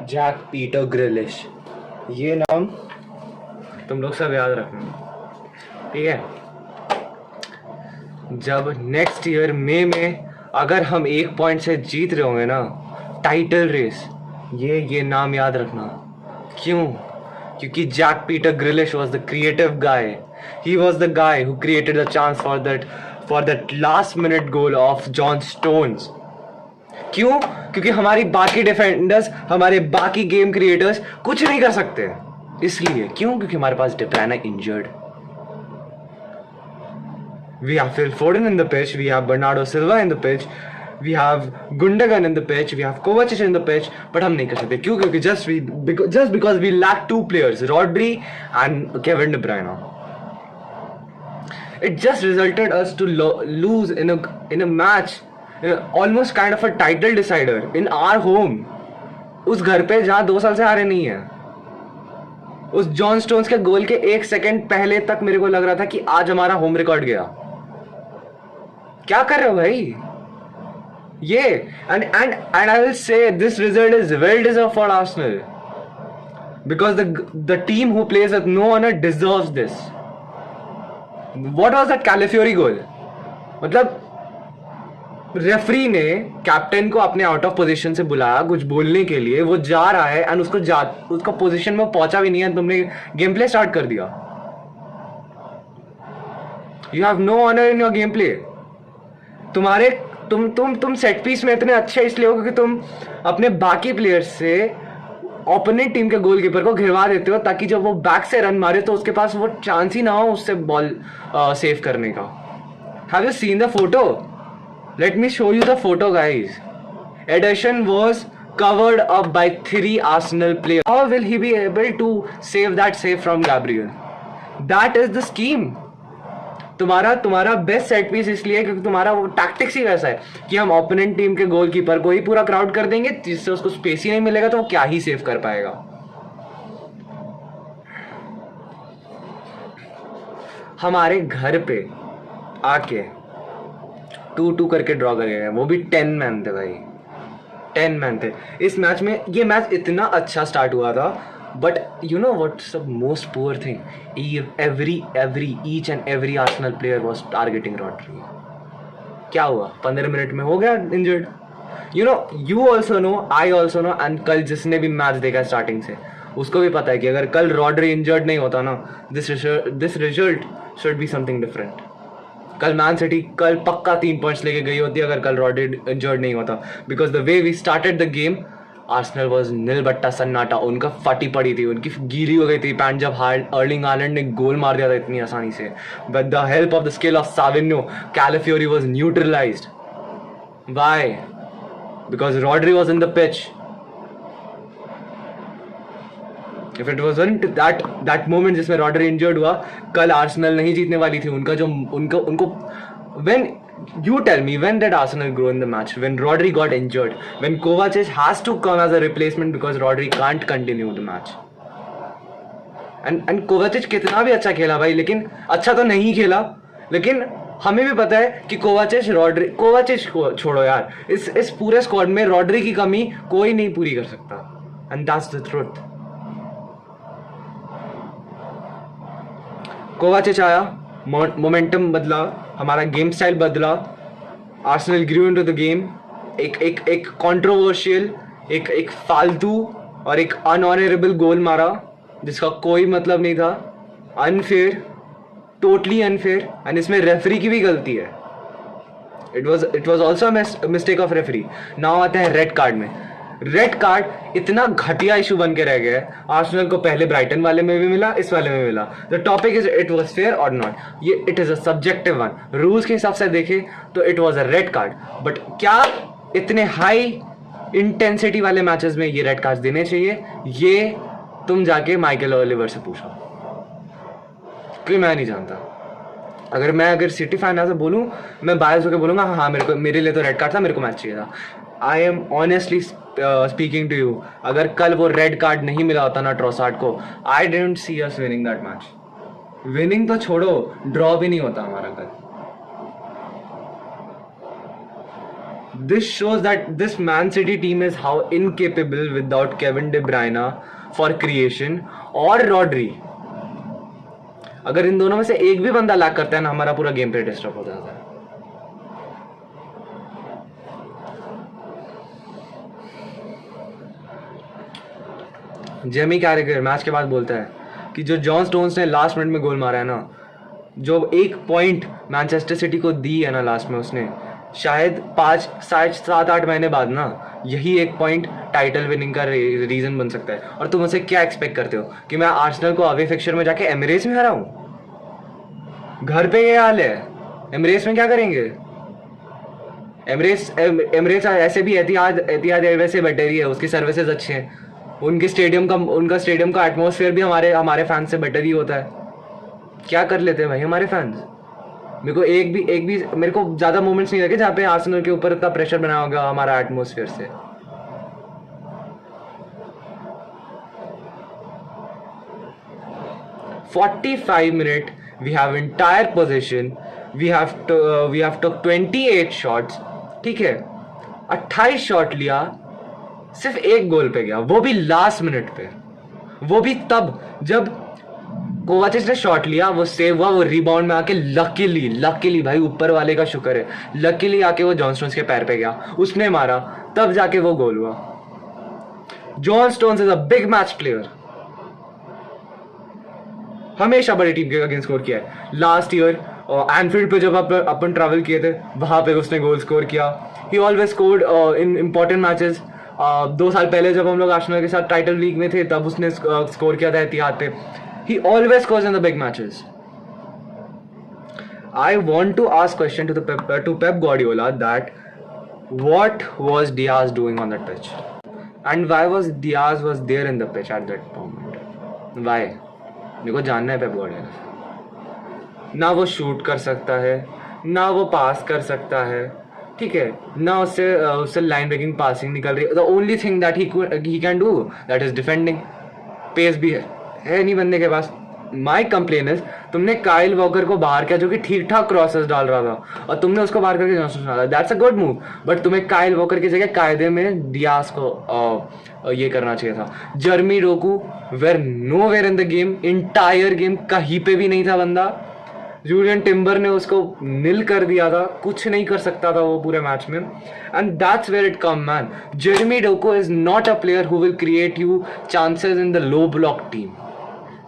Jack Peter ग्रिलिश, ये नाम तुम लोग सब याद रखना, ठीक है। जब नेक्स्ट ईयर मई में अगर हम 1 पॉइंट से जीत रहे होंगे ना टाइटल रेस, ये नाम याद रखना। क्यों? क्योंकि Jack Peter Grealish was the creative guy, he was the guy who created the chance for that last minute goal of John Stones. क्यों? क्योंकि हमारी बाकी डिफेंडर्स, हमारे बाकी गेम क्रिएटर्स कुछ नहीं कर सकते, इसलिए। क्यों? क्योंकि हमारे पास De Bruyne injured. We have Phil Foden in the pitch, we have Bernardo Silva in the pitch, we have Gundogan in the pitch, we have Kovacic in the pitch, but हम नहीं कर सकते। क्यों? क्योंकि just because we lack 2 players, Rodri and Kevin De Bruyne. It just resulted us to lose in a match, almost kind of a title decider in our home. उस घर पे जहाँ 2 साल से हारे नहीं है। उस जॉन स्टोन्स के गोल के 1 सेकंड पहले तक मेरे को लग रहा था कि आज हमारा होम रिकॉर्ड गया। क्या कर रहे हो भाई? ये and I will say this result is well deserved for Arsenal because the team who plays with no honor deserves this. What was that Calafiori goal? मतलब रेफरी ने कैप्टन को अपने आउट ऑफ पोजीशन से बुलाया कुछ बोलने के लिए, वो जा रहा है एंड उसका पोजीशन में पहुंचा भी नहीं है, तुमने गेम प्ले स्टार्ट कर दिया। You have no honour in your game play. तुम सेट पीस में इतने अच्छे इसलिए हो क्योंकि तुम अपने बाकी प्लेयर्स से ओपोनेंट टीम के गोलकीपर को घिरवा देते हो ताकि जब वो बैक से रन मारे तो उसके पास वो चांस ही ना हो उससे बॉल सेव करने का। Have you seen the photo? Let me show you the photo, guys. Ederson was covered up by 3 Arsenal players. How will he be able to save that save from Gabriel? That is the scheme. तुम्हारा best set piece इसलिए क्योंकि तुम्हारा वो tactics ही वैसा है कि हम opponent team के गोलकीपर को ही पूरा क्राउड कर देंगे, जिससे उसको स्पेस ही नहीं मिलेगा तो वो क्या ही सेव कर पाएगा। हमारे घर पे आके 2-2 करके ड्रॉ कर गए, वो भी 10 मैन थे भाई, 10 मैन थे इस मैच में। ये मैच इतना अच्छा स्टार्ट हुआ था, but you know what's the most poor thing, each and every Arsenal player was targeting Rodri. क्या हुआ? 15 मिनट में हो गया injured. You also know, I also know, and कल जिसने भी मैच देखा स्टार्टिंग से उसको भी पता है कि अगर कल रॉड्री इंजर्ड नहीं होता ना, this result should be something different. कल मैन सिटी कल पक्का 3 पॉइंट्स लेके गई होती अगर कल रॉड्री इंजर्ड नहीं होता, because the way we started the game Arsenal was nil बट्टा सन्नाटा। उनका फटी पड़ी थी, उनकी गीली हो गई थी पैंट जब अर्लिंग हालैंड ने गोल मार दिया था इतनी आसानी से। With the help of the skill of Savinho, Calafiori was neutralised. Why? Because Rodri was in the pitch. If it wasn't that moment जिसमें रॉड्री इंजर्ड हुआ, कल आर्सेनल नहीं जीतने वाली थी। उनको when you tell me, when did Arsenal grow in the match? When Rodri got injured, when Kovacic has to come as a replacement because Rodri can't continue the match. And Kovacic कितना भी अच्छा खेला भाई, लेकिन अच्छा तो नहीं खेला, लेकिन हमें भी पता है कि कोवाचिच को छोड़ो यार, इस पूरे स्क्वाड में रॉड्री की कमी कोई नहीं पूरी कर सकता, and that's the truth. कोवाचिच आया, मोमेंटम बदला, हमारा गेम स्टाइल बदला, Arsenal grew into the game. एक कंट्रोवर्शियल, एक फालतू और एक अनऑनरेबल गोल मारा जिसका कोई मतलब नहीं था, अनफेयर, टोटली अनफेयर, एंड इसमें रेफरी की भी गलती है। It was also mistake of referee. Now आते हैं रेड कार्ड में। रेड कार्ड इतना घटिया इशू बन के रह गया है। आर्सेनल को पहले ब्राइटन वाले में भी मिला, इस वाले में भी मिला। The topic is it was fair और नॉट, ये it is a subjective one. Rules के हिसाब से देखे तो it was a red card, but क्या इतने हाई इंटेंसिटी वाले मैचेस में ये रेड कार्ड देने चाहिए? ये तुम जाके माइकल ओलिवर से पूछो, क्योंकि मैं नहीं जानता। अगर सिटी फैन ऐसे बोलूँ, मैं बायस होकर बोलूँगा हाँ मेरे लिए तो रेड कार्ड था, मेरे को मैच चाहिए था। I am honestly speaking to you, अगर कल वो रेड कार्ड नहीं मिला होता ना ट्रोसार्ड को, I didn't see us winning that match. Winning तो छोड़ो, ड्रॉ भी नहीं होता हमारा कल। This shows that this Man City team is how incapable without Kevin De Bruyne for creation और Rodri. अगर इन दोनों में से एक भी बंदा लैक करता है ना, हमारा पूरा गेम प्ले डिस्टर्ब हो जाता है. जेमी कैरेगर मैच के बाद बोलता है कि जो जॉन स्टोन्स ने लास्ट मिनट में गोल मारा है ना, जो एक पॉइंट मैनचेस्टर सिटी को दी है ना लास्ट में, उसने शायद 5-7-8 महीने बाद ना यही एक पॉइंट टाइटल विनिंग का रीज़न बन सकता है. और तुम मुझसे क्या एक्सपेक्ट करते हो कि मैं आर्सेनल को अवे फिक्चर में जाके एमिरेट्स में हराऊं? घर पे ये हाल है, एमिरेट्स में क्या करेंगे? एमिरेट्स ऐसे भी एतिहाद एयरवेज से बेटर ही है, उसकी सर्विसेज अच्छे हैं, उनका स्टेडियम का एटमॉस्फेयर भी हमारे फैंस से बेटर ही होता है. क्या कर लेते हैं भाई हमारे फैंस? मेरे को एक भी मेरे को ज़्यादा मोमेंट्स नहीं लगे जहाँ पे आर्सेनल के ऊपर इतना प्रेशर बना होगा हमारा एटमॉस्फेयर से. "45 minutes, we have entire possession, we have took 28 shots." ठीक है, 28 शॉट लिया, सिर्फ एक गोल पे गया, वो भी लास्ट मिनट पे, वो भी तब जब कोवाचिच ने शॉट लिया, वो सेव हुआ, वो रिबाउंड में आके लकीली भाई ऊपर वाले का शुक्र है, लकीली आके वो जॉन स्टोन्स के पैर पे गया, उसने मारा, तब जाके वो गोल हुआ. John stones is a big match player, हमेशा बड़ी टीम के अगेंस्ट स्कोर किया है. लास्ट ईयर एनफील्ड पे जब अपन ट्रैवल किए थे, वहां पे उसने गोल स्कोर किया. ही always scored in important matches. 2 साल पहले जब हम लोग आर्सेनल के साथ टाइटल लीग में थे, तब उसने स्कोर किया था एतिहाद पे. He always scores in the big matches. I want to ask question to Pep Guardiola that what was Diaz doing on that pitch, and why was Diaz there in the pitch at that moment? Why? मेरे को जानना है Pep Guardiola से. ना वो shoot कर सकता है, ना वो पास कर सकता है, ठीक है, ना उससे लाइन ब्रेकिंग पासिंग निकल रही है. The only thing that he can do that is defending. Pace भी है नहीं बंदे के पास. माई कंप्लेन इज, तुमने काइल वॉकर को बाहर किया जो कि ठीक ठाक क्रॉसेस डाल रहा था, और तुमने उसको बाहर करके जॉनस्टोन डाला. That's a good move, but तुम्हें काइल वॉकर की जगह कायदे में डियाज को ये करना चाहिए था. Jeremy Doku were nowhere in the game, entire game कहीं पे भी नहीं था बंदा. जूलियन टिम्बर ने उसको निल कर दिया था, कुछ नहीं कर सकता था वो पूरे मैच में. And that's where it come man. Jeremy Doku is not a player who will create you chances in the low block team.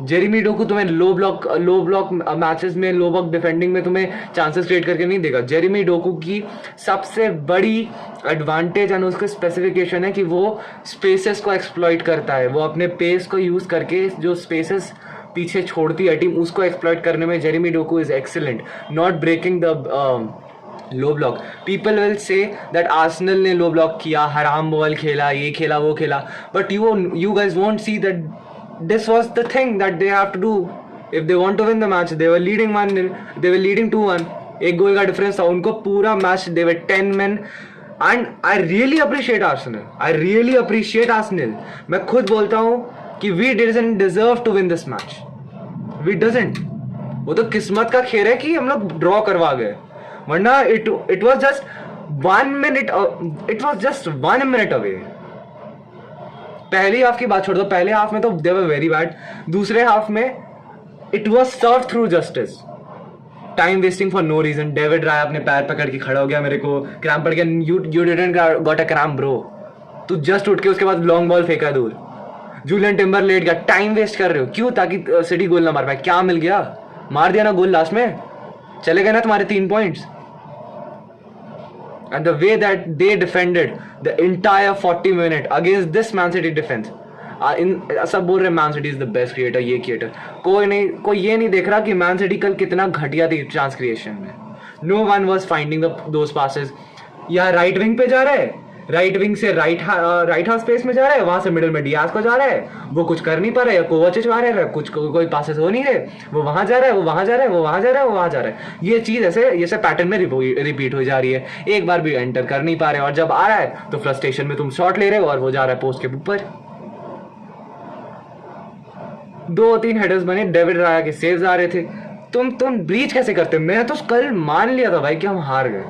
Jeremy Doku तुम्हें लो ब्लॉक मैचेस में, लो ब्लॉक डिफेंडिंग में तुम्हें चांसेस क्रिएट करके नहीं देगा. Jeremy Docu की सबसे बड़ी एडवांटेज एंड उसका स्पेसिफिकेशन है कि वो स्पेसेस को एक्सप्लॉइट करता है. वो अपने पेस को यूज करके जो स्पेसेस पीछे छोड़ती है टीम, उसको एक्सप्लॉइट करने में Jeremy Doku is excellent. Not breaking the low block. People will say that Arsenal ने लो ब्लॉक किया, हराम बॉल खेला, ये खेला, वो खेला, but you guys won't see that this was the thing that they have to do if they want to win the match. They were leading 1-0, they were leading 2-1, एक गोल का difference था उनको पूरा match. they were 10 men and I really appreciate Arsenal. I really appreciate Arsenal. मैं खुद बोलता हूँ कि we didn't deserve to win this match. We doesn't. वो तो किस्मत का खेल है कि हम लोग ड्रॉ करवा गए, वरना it was just 1 minute, it was just 1 minute away. पहली हाफ की बात छोड़ दो, पहले हाफ में तो दे वर वेरी बैड. दूसरे हाफ में it was serve through justice. Time wasting for no reason. David Raya अपने पैर पकड़ के खड़ा हो गया, मेरे को क्रैम्प पड़ गया. You didn't got a cramp bro. तू जस्ट उठ के उसके बाद लॉन्ग बॉल फेंका दूर. जूलियन टिम्बर लेट गया. टाइम वेस्ट कर रहे हो क्यों? ताकि सिटी गोल ना मार पाए. क्या मिल गया? मार दिया ना गोल लास्ट में, चले गए ना तुम्हारे 3 points. And the way that they defended the entire 40 minutes against this Man City defense, सब बोल रहे Man City is the best creator, ये creator. कोई ये नहीं देख रहा कि Man City कल कितना घटिया थी चांस क्रिएशन में. No one was finding those passes. या राइट विंग पे जा रहा है, राइट विंग से राइट हाफ स्पेस में जा रहा है, वहां से मिडिल में डियाज को जा रहा है, वो कुछ कर नहीं पा रहा है. कोवाचिच आ रहा है, कुछ कोई पासेस हो नहीं रहे, वो वहां जा रहा है, वो वहां जा रहा है, वो वहां जा रहा है, वो वहां जा रहा है. ये चीज ऐसे पैटर्न में रिपीट हो जा रही है. एक बार भी एंटर कर नहीं पा रहे, और जब आ रहा है तो फ्रस्ट्रेशन में तुम शॉट ले रहे हो और वो जा रहा है पोस्ट के ऊपर. 2-3 हेडर्स बने, डेविड राया के सेव्स आ रहे थे. तुम ब्रीच कैसे करते? मैं तो कल मान लिया था भाई कि हम हार गए.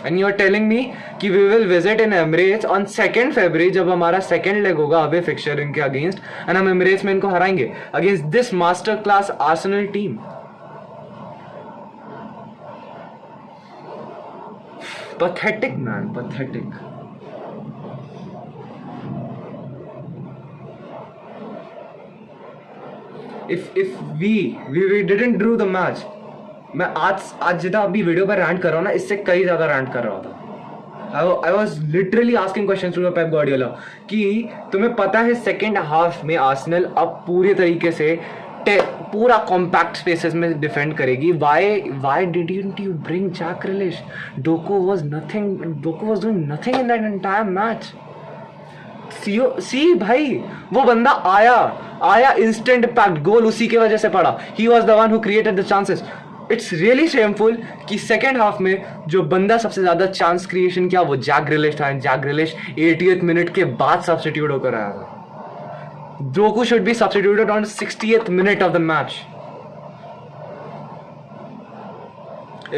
And you are telling me कि we will visit in Emirates on 2 फरवरी जब हमारा सेकेंड लेग होगा अवे फिक्चर इनके अगेंस्ट, एंड हम एमिरेट्स में इनको हराएंगे against this master class Arsenal team. Pathetic, man, pathetic. If we didn't do the match, मैं आज जितना अभी वीडियो पर रैंट कर रहा हूँ ना, इससे कई ज्यादा रैंट कर रहा था. I was literally asking questions to Pep Guardiola कि तुम्हें पता है सेकेंड हाफ में आर्सेनल अब पूरे तरीके से पूरा कॉम्पैक्ट स्पेसेस में डिफेंड करेगी. Why didn't you bring Jack Grealish? Doku was doing nothing in that entire match. See भाई, वो बंदा आया इंस्टेंट पैक्ट गोल उसी की वजह से पड़ा. He was the one who created the chances. It's really shameful कि सेकेंड हाफ में जो बंदा सबसे ज्यादा चांस क्रिएशन किया वो जैक ग्रिलिश था. जैक ग्रिलिश 80th मिनट के बाद सब्स्टिट्यूट होकर आया था. Doku should be substituted on 60th minute of the match.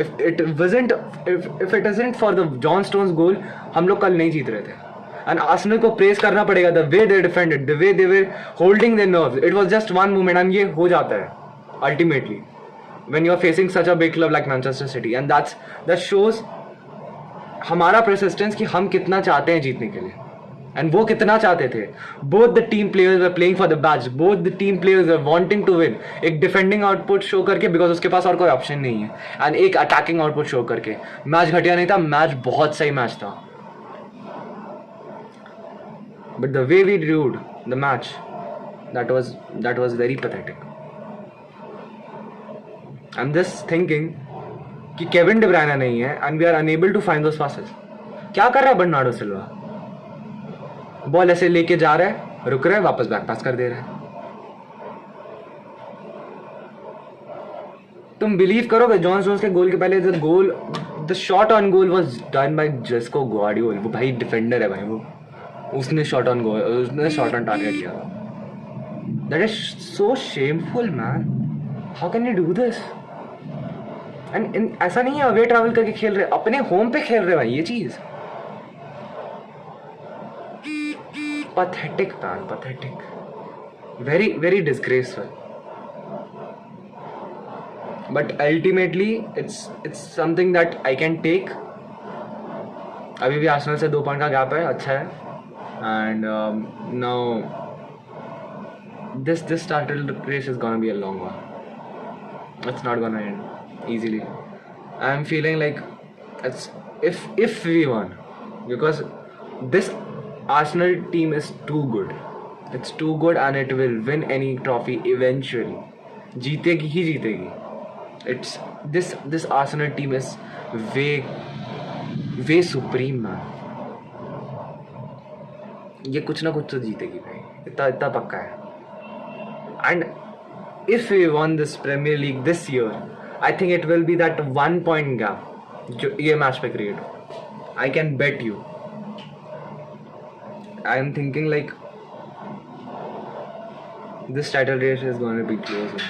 If it isn't for the John Stones goal, हम लोग कल नहीं जीत रहे थे. And Arsenal को praise करना पड़ेगा. The way they defended, the way they were holding their nerves. It was just one moment, and ये हो जाता है ultimately when you are facing such a big club like Manchester City, and that shows हमारा persistence कि हम कितना चाहते हैं जीतने के लिए. And वो कितना चाहते थे. Both the team players were playing for the badge. Both the team players were wanting to win. एक डिफेंडिंग आउटपुट शो करके, बिकॉज उसके पास और कोई ऑप्शन नहीं है, एंड एक अटैकिंग आउटपुट शो करके. मैच घटिया नहीं था, मैच बहुत सही मैच था. But the way we dude the match, that was very pathetic. I'm just thinking कि केविन डी ब्रुयने नहीं है and we are unable to find those passes. क्या कर रहा है बर्नार्डो सिल्वा? बॉल ऐसे लेके जा रहा है, रुक रहा है, वापस बैक पास कर दे रहा है. तुम बिलीव करोगे जॉन स्टोन्स के गोल के पहले the shot on goal was done by Josko Gvardiol. वो भाई डिफेंडर है भाई, वो उसने शॉट ऑन टारगेट किया. That is so shameful man. How can you do this? And ऐसा नहीं है अवे ट्रैवल करके खेल रहे, अपने होम पे खेल रहे भाई. ये चीज pathetic, man, pathetic. Very, very disgraceful. But ultimately, it's something that I can take. अभी भी आर्सेनल से 2 पॉइंट का गैप है, अच्छा है. And now this title race is gonna be a long one. It's not gonna end easily. I'm feeling like it's if we won, because this Arsenal team is too good. It's too good and it will win any trophy eventually. जीतेगी ही जीतेगी. It's this Arsenal team is way supreme, man. ये कुछ ना कुछ तो जीतेगी भाई, इतना पक्का है. And if we won this Premier League this year, I think it will be that 1 point gap जो ये मैच पे क्रिएट हो. I can bet you. I am thinking like this title race is going to be close.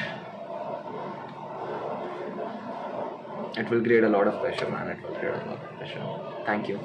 It will create a lot of pressure, man. It will create a lot of pressure. Thank you.